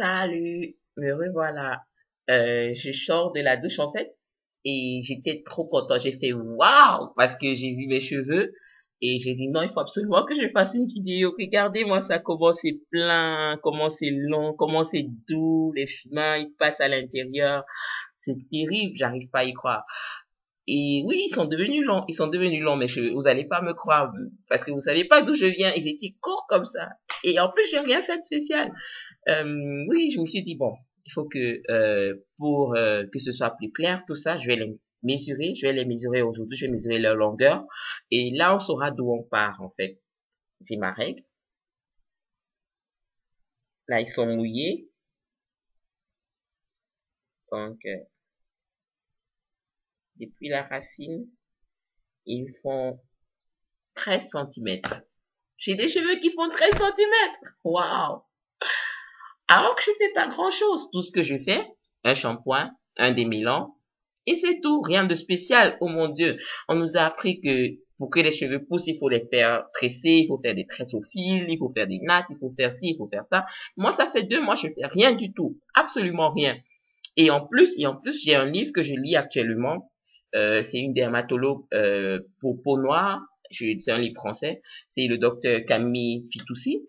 Salut, me revoilà. Je sors de la douche en fait et j'étais trop content. J'ai fait waouh parce que j'ai vu mes cheveux et j'ai dit non, il faut absolument que je fasse une vidéo. Regardez-moi ça, comment c'est plein, comment c'est long, comment c'est doux, les chemins ils passent à l'intérieur. C'est terrible, j'arrive pas à y croire. Et oui, ils sont devenus longs mes cheveux. Vous allez pas me croire parce que vous savez pas d'où je viens. Ils étaient courts comme ça. Et en plus, j'ai rien fait de spécial. Oui, je me suis dit, bon, il faut que pour que ce soit plus clair, tout ça, je vais les mesurer aujourd'hui, je vais mesurer leur longueur, et là, on saura d'où on part, en fait. C'est ma règle. Là, ils sont mouillés, donc depuis la racine, ils font 13 centimètres. J'ai des cheveux qui font 13 centimètres. Waouh! Alors que je fais pas grand-chose. Tout ce que je fais, un shampoing, un démêlant, et c'est tout, rien de spécial. Oh mon Dieu, on nous a appris que pour que les cheveux poussent, il faut les faire tresser, il faut faire des tresses au fil, il faut faire des nattes, il faut faire ci, il faut faire ça. Moi, ça fait 2 mois, je fais rien du tout, absolument rien. Et en plus, j'ai un livre que je lis actuellement. C'est une dermatologue pour peau noire. C'est un livre français. C'est le docteur Camille Fitoussi.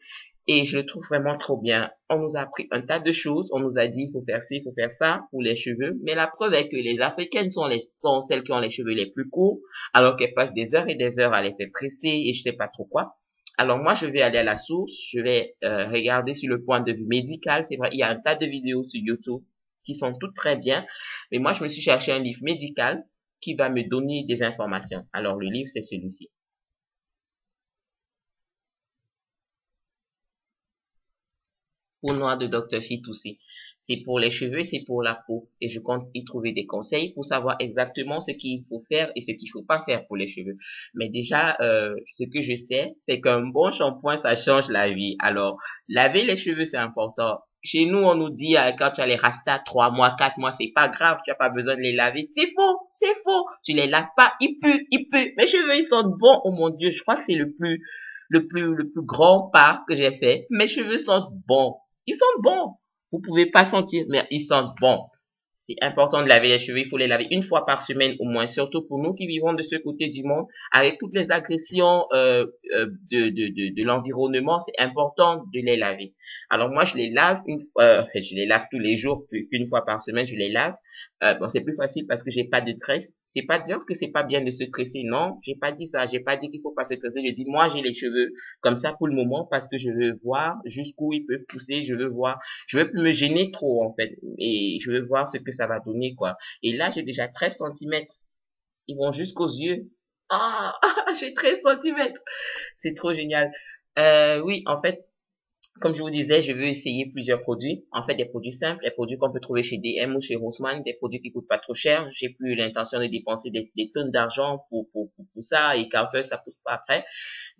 Et je le trouve vraiment trop bien. On nous a appris un tas de choses. On nous a dit, il faut faire ci, il faut faire ça pour les cheveux. Mais la preuve est que les Africaines sont celles qui ont les cheveux les plus courts, alors qu'elles passent des heures et des heures à les faire tresser et je sais pas trop quoi. Alors moi, je vais aller à la source. Je vais regarder sur le point de vue médical. C'est vrai, il y a un tas de vidéos sur YouTube qui sont toutes très bien. Mais moi, je me suis cherché un livre médical qui va me donner des informations. Alors, le livre, c'est celui-ci. Peau noire de Dr. Fitoussi. C'est pour les cheveux, c'est pour la peau. Et je compte y trouver des conseils pour savoir exactement ce qu'il faut faire et ce qu'il faut pas faire pour les cheveux. Mais déjà, ce que je sais, c'est qu'un bon shampoing, ça change la vie. Alors, laver les cheveux, c'est important. Chez nous, on nous dit, quand tu as les rastas, 3 mois, 4 mois, c'est pas grave, tu as pas besoin de les laver. C'est faux, c'est faux. Tu les laves pas, ils puent, ils puent. Mes cheveux, ils sentent bon. Oh mon Dieu, je crois que c'est le plus grand pas que j'ai fait. Mes cheveux sentent bon. Ils sentent bon. Vous pouvez pas sentir, mais ils sentent bon. C'est important de laver les cheveux. Il faut les laver une fois par semaine au moins, surtout pour nous qui vivons de ce côté du monde, avec toutes les agressions de l'environnement. C'est important de les laver. Alors moi, je les lave je les lave tous les jours, plus qu'une fois par semaine, je les lave. Bon, c'est plus facile parce que j'ai pas de tresse. C'est pas dire que c'est pas bien de se tresser, non. J'ai pas dit ça. J'ai pas dit qu'il faut pas se tresser. Je dis moi, j'ai les cheveux comme ça pour le moment parce que je veux voir jusqu'où ils peuvent pousser. Je veux plus me gêner trop en fait et je veux voir ce que ça va donner quoi. Et là j'ai déjà 13 centimètres, ils vont jusqu'aux yeux. Ah, j'ai 13 centimètres, c'est trop génial. Oui, en fait, comme je vous disais, je veux essayer plusieurs produits. En fait, des produits simples, des produits qu'on peut trouver chez DM ou chez Rossmann, des produits qui coûtent pas trop cher. J'ai plus l'intention de dépenser des tonnes d'argent pour ça et qu'en fait ça pousse pas après.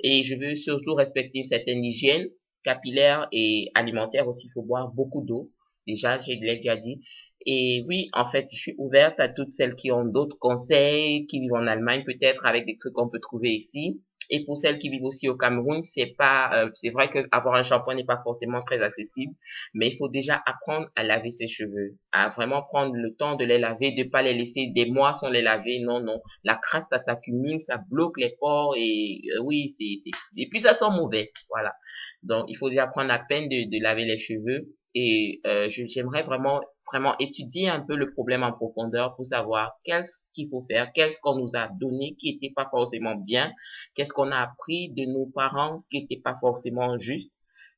Et je veux surtout respecter une certaine hygiène capillaire et alimentaire aussi. Il faut boire beaucoup d'eau. Déjà, je l'ai déjà dit. Et oui, en fait, je suis ouverte à toutes celles qui ont d'autres conseils, qui vivent en Allemagne peut-être avec des trucs qu'on peut trouver ici. Et pour celles qui vivent aussi au Cameroun, c'est vrai qu'avoir un shampoing n'est pas forcément très accessible, mais il faut déjà apprendre à laver ses cheveux, à vraiment prendre le temps de les laver, de pas les laisser des mois sans les laver. Non, non, la crasse ça s'accumule, ça bloque les pores et oui, et puis ça sent mauvais, voilà. Donc il faut déjà prendre la peine de laver les cheveux et j'aimerais vraiment étudier un peu le problème en profondeur pour savoir qu'est-ce qu'il faut faire, qu'est-ce qu'on nous a donné qui était pas forcément bien, qu'est-ce qu'on a appris de nos parents qui était pas forcément juste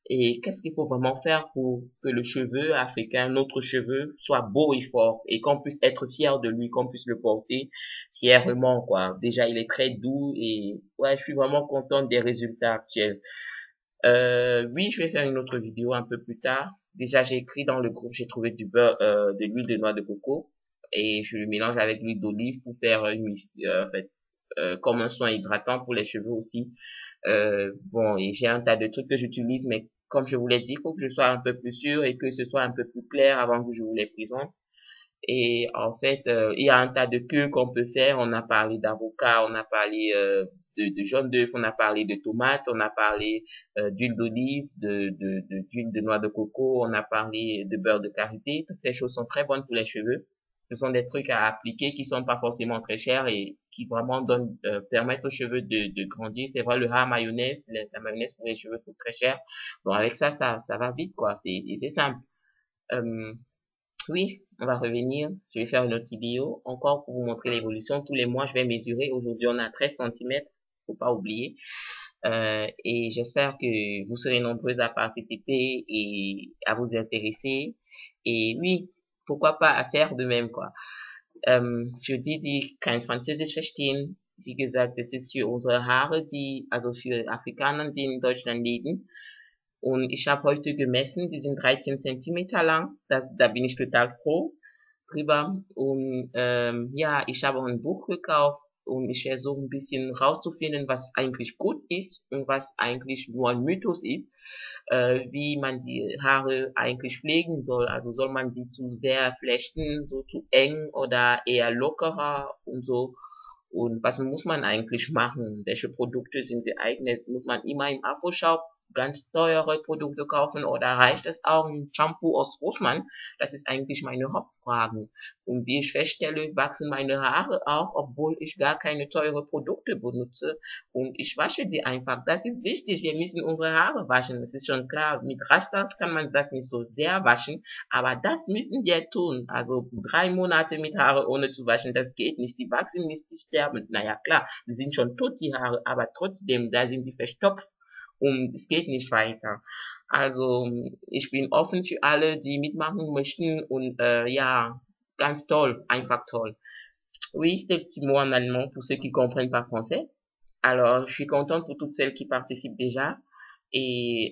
et qu'est-ce qu'il faut vraiment faire pour que le cheveu africain, notre cheveu, soit beau et fort et qu'on puisse être fier de lui, qu'on puisse le porter fièrement, quoi. Déjà, il est très doux et ouais, je suis vraiment contente des résultats actuels. Oui, je vais faire une autre vidéo un peu plus tard. Déjà, j'ai écrit dans le groupe, j'ai trouvé du beurre, de l'huile de noix de coco et je le mélange avec l'huile d'olive pour faire en fait, comme un soin hydratant pour les cheveux aussi. Bon, et j'ai un tas de trucs que j'utilise, mais comme je vous l'ai dit, il faut que je sois un peu plus sûr et que ce soit un peu plus clair avant que je vous les présente. Et en fait, il y a un tas de queues qu'on peut faire. On a parlé d'avocat, on a parlé de jaune d'œuf, on a parlé de tomates, on a parlé d'huile d'olive, d'huile de noix de coco, on a parlé de beurre de karité. Toutes ces choses sont très bonnes pour les cheveux. Ce sont des trucs à appliquer qui sont pas forcément très chers et qui vraiment permettent aux cheveux de grandir. C'est vrai, le ras mayonnaise, la mayonnaise pour les cheveux coûte très cher. Bon, avec ça va vite, quoi. C'est simple. Euh, oui, on va revenir. Je vais faire une autre vidéo encore pour vous montrer l'évolution. Tous les mois, je vais mesurer. Aujourd'hui, on a 13 centimètres. Faut pas oublier. Et j'espère que vous serez nombreuses à participer et à vous intéresser. Et oui, pourquoi pas à faire de même, quoi. Für die, die kein Französisch verstehen, wie gesagt, das ist für unsere Haare, also für Afrikaner, die in Deutschland leben. Und ich habe heute gemessen, die sind 13 Zentimeter lang. Da bin ich total froh drüber. Und ja, ich habe ein Buch gekauft und ich versuche ein bisschen rauszufinden, was eigentlich gut ist und was eigentlich nur ein Mythos ist, wie man die Haare eigentlich pflegen soll. Also soll man sie zu sehr flechten, so zu eng oder eher lockerer und so. Und was muss man eigentlich machen? Welche Produkte sind geeignet? Muss man immer im Afro-Shop ganz teure Produkte kaufen oder reicht es auch ein Shampoo aus Russland? Das ist eigentlich meine Hauptfrage. Und wie ich feststelle, wachsen meine Haare auch, obwohl ich gar keine teure Produkte benutze. Und ich wasche die einfach. Das ist wichtig. Wir müssen unsere Haare waschen. Das ist schon klar. Mit Rastas kann man das nicht so sehr waschen. Aber das müssen wir tun. Also 3 Monate mit Haare ohne zu waschen, das geht nicht. Die wachsen nicht, die sterben. Naja, klar, die sind schon tot, die Haare. Aber trotzdem, da sind die verstopft. Und es geht nicht weiter. Also ich bin offen für alle, die mitmachen möchten und ja, ganz toll, einfach toll. Oui, c'est le petit mot en allemand pour ceux qui comprennent pas français. Alors, je suis contente pour toutes celles qui participent déjà. Et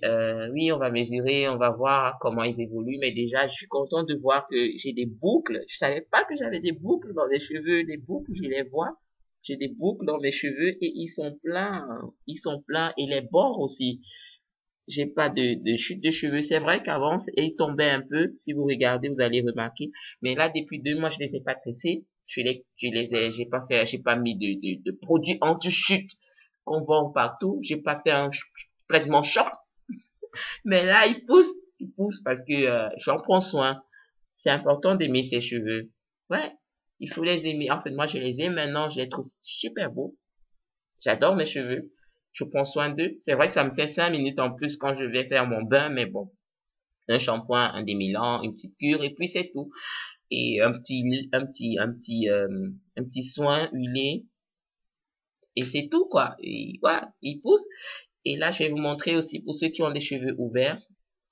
oui, on va mesurer, on va voir comment ils évoluent. Mais déjà, je suis contente de voir que j'ai des boucles. Je savais pas que j'avais des boucles dans les cheveux. Des boucles, je les vois. J'ai des boucles dans mes cheveux et ils sont pleins. Ils sont pleins et les bords aussi. J'ai pas de chute de cheveux. C'est vrai qu'avant, ils tombaient un peu. Si vous regardez, vous allez remarquer. Mais là, depuis 2 mois, je les ai pas tressés. J'ai pas fait, j'ai pas mis de produits anti-chute qu'on vend partout. J'ai pas fait un traitement choc. Mais là, ils poussent parce que j'en prends soin. C'est important d'aimer ses cheveux. Ouais, il faut les aimer. En fait, moi, je les aime maintenant. Je les trouve super beaux. J'adore mes cheveux. Je prends soin d'eux. C'est vrai que ça me fait 5 minutes en plus quand je vais faire mon bain, mais bon. Un shampoing, un démêlant, une petite cure, et puis c'est tout. Et un petit soin huilé, et c'est tout, quoi. Et voilà, ils poussent. Et là, je vais vous montrer aussi pour ceux qui ont les cheveux ouverts,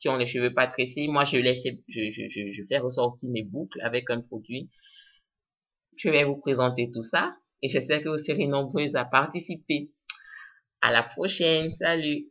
qui ont les cheveux pas tressés. Moi, je fais ressortir mes boucles avec un produit. Je vais vous présenter tout ça. Et j'espère que vous serez nombreux à participer. À la prochaine. Salut.